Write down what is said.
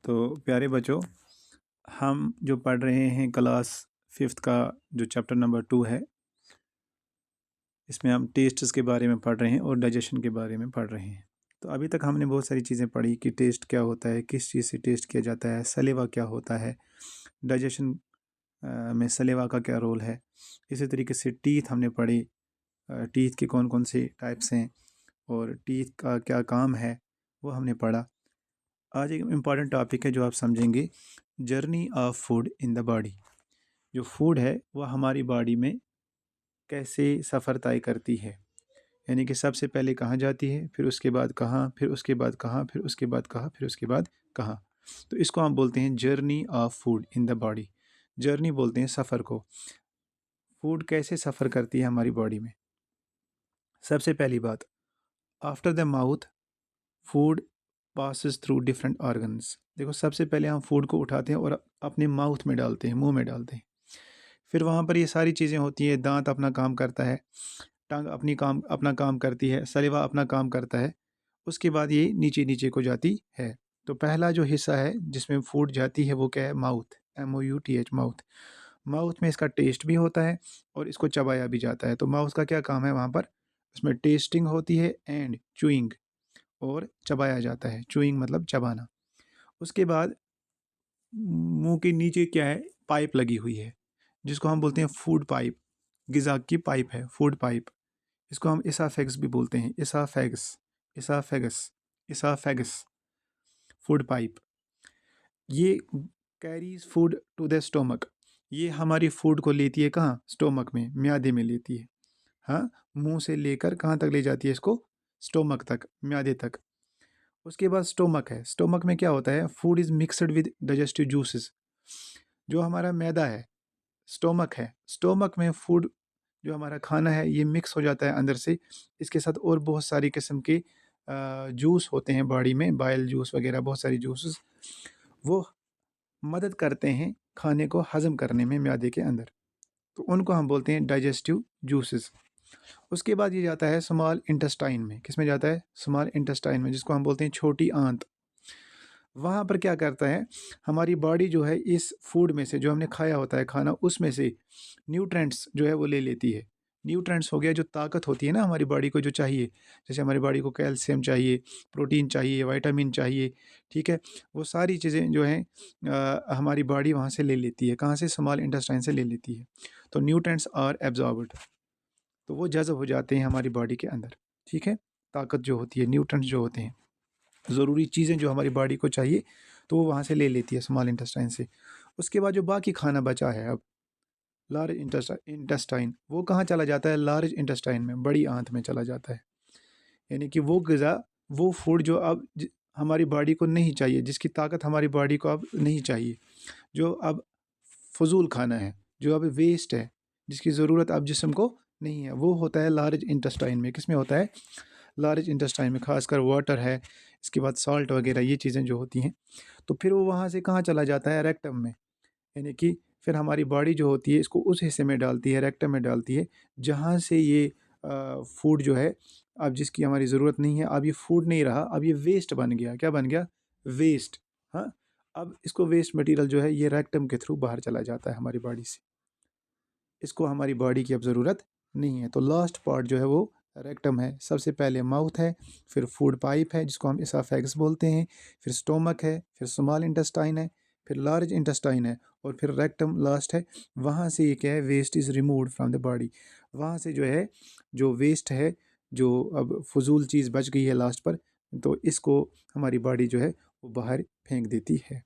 तो प्यारे बच्चों, हम जो पढ़ रहे हैं क्लास 5th का जो चैप्टर नंबर 2 है, इसमें हम टेस्ट्स के बारे में पढ़ रहे हैं और डाइजेशन के बारे में पढ़ रहे हैं। तो अभी तक हमने बहुत सारी चीज़ें पढ़ी कि टेस्ट क्या होता है, किस चीज़ से टेस्ट किया जाता है, सलेवा क्या होता है, डाइजेशन में सलेवा का क्या रोल है। इसी तरीके से टीथ हमने पढ़ी, टीथ के कौन कौन से टाइप्स हैं और टीथ का क्या काम है वो हमने पढ़ा। आज एक इम्पॉर्टेंट टॉपिक है जो आप समझेंगे, journey of food in the body. जो फूड है वह हमारी बॉडी में कैसे सफ़र तय करती है, यानी कि सबसे पहले कहाँ जाती है, फिर उसके बाद कहाँ, फिर उसके बाद कहाँ, फिर उसके बाद कहाँ, फिर उसके बाद कहाँ। तो इसको हम बोलते हैं journey of food in the body. Journey बोलते हैं सफ़र को। फूड कैसे सफ़र करती है हमारी बॉडी में। सबसे पहली बात, after the mouth food passes through different organs. देखो, सबसे पहले हम फूड को उठाते हैं और अपने माउथ में डालते हैं, मुंह में डालते हैं। फिर वहाँ पर ये सारी चीज़ें होती हैं, दांत अपना काम करता है, टंग अपना काम करती है, सलिवा अपना काम करता है। उसके बाद ये नीचे नीचे को जाती है। तो पहला जो हिस्सा है जिसमें फूड जाती है वो क्या है? Mouth, MOUTH, mouth. माउथ में इसका टेस्ट भी होता है और इसको चबाया भी जाता है। तो माउथ का क्या काम है वहाँ पर? उसमें टेस्टिंग होती है एंड चूइंग, और चबाया जाता है। चूइंग मतलब चबाना। उसके बाद मुंह के नीचे क्या है? पाइप लगी हुई है जिसको हम बोलते हैं फूड पाइप। ग़िज़ा की पाइप है, फूड पाइप। इसको हम एसाफेगस भी बोलते हैं, oesophagus, oesophagus, oesophagus, food pipe. ये carries food to the stomach. ये हमारी फूड को लेती है कहाँ? स्टोमक में, म्यादे में लेती है। हाँ, मुंह से लेकर कहाँ तक ले जाती है इसको? स्टोमक तक, म्यादे तक। उसके बाद स्टोमक है। स्टोमक में क्या होता है? Food is mixed with digestive juices. जो हमारा मैदा है, स्टोमक है, स्टोमक में फूड जो हमारा खाना है ये मिक्स हो जाता है अंदर से। इसके साथ और बहुत सारी किस्म के जूस होते हैं बॉडी में, बाइल जूस वगैरह, बहुत सारी जूसेस, वो मदद करते हैं खाने को हज़म करने में म्यादे के अंदर। तो उनको हम बोलते हैं डाइजेस्टिव जूसेस। उसके बाद ये जाता है स्मॉल इंटेस्टाइन में। किस में जाता है? स्मॉल इंटेस्टाइन में, जिसको हम बोलते हैं छोटी आंत। वहाँ पर क्या करता है, हमारी बॉडी जो है इस फूड में से, जो हमने खाया होता है खाना, उसमें से न्यूट्रेंट्स जो है वो ले लेती है। न्यूट्रेंट्स हो गया जो ताकत होती है ना हमारी बॉडी को जो चाहिए। जैसे हमारी बॉडी को कैल्शियम चाहिए, प्रोटीन चाहिए, विटामिन चाहिए, ठीक है? वो सारी चीज़ें जो हैं हमारी बॉडी वहाँ से ले लेती है। कहाँ से? स्मॉल इंटेस्टाइन से ले लेती है। तो न्यूट्रेंट्स आर एब्जॉर्ब्ड, तो वो जज़ब हो जाते हैं हमारी बॉडी के अंदर, ठीक है? ताकत जो होती है, न्यूट्रेंट्स जो होते हैं, ज़रूरी चीज़ें जो हमारी बॉडी को चाहिए, तो वो वहाँ से ले लेती है स्मॉल इंटेस्टाइन से। उसके बाद जो बाकी खाना बचा है अब, लार्ज इंटेस्टाइन, वो कहाँ चला जाता है? लार्ज इंटेस्टाइन में, बड़ी आंत में चला जाता है। यानी कि वो ग़िज़ा, वो फूड जो अब हमारी बॉडी को नहीं चाहिए, जिसकी ताकत हमारी बॉडी को अब नहीं चाहिए, जो अब फ़ुज़ूल खाना है, जो अब वेस्ट है, जिसकी ज़रूरत अब जिस्म को नहीं है, वो होता है लार्ज इंटेस्टाइन में। किस में होता है? लार्ज इंटेस्टाइन में। ख़ासकर वाटर है, इसके बाद सॉल्ट वगैरह, ये चीज़ें जो होती हैं। तो फिर वो वहाँ से कहाँ चला जाता है? रेक्टम में। यानी कि फिर हमारी बॉडी जो होती है इसको उस हिस्से में डालती है, रेक्टम में डालती है, जहाँ से ये फूड जो है, अब जिसकी हमारी ज़रूरत नहीं है, अब ये फूड नहीं रहा, अब ये वेस्ट बन गया। क्या बन गया? वेस्ट। हाँ, अब इसको वेस्ट मटीरियल जो है ये रेक्टम के थ्रू बाहर चला जाता है हमारी बॉडी से। इसको हमारी बॉडी की अब ज़रूरत नहीं है। तो लास्ट पार्ट जो है वो रेक्टम है। सबसे पहले माउथ है, फिर फूड पाइप है जिसको हम एसाफेगस बोलते हैं, फिर स्टोमक है, फिर स्मॉल इंटेस्टाइन है, फिर लार्ज इंटेस्टाइन है, और फिर रेक्टम लास्ट है। वहाँ से ये क्या है? Waste is removed from the body. वहाँ से जो है, जो वेस्ट है, जो अब फ़ुज़ूल चीज़ बच गई है लास्ट पर, तो इसको हमारी बॉडी जो है वो बाहर फेंक देती है।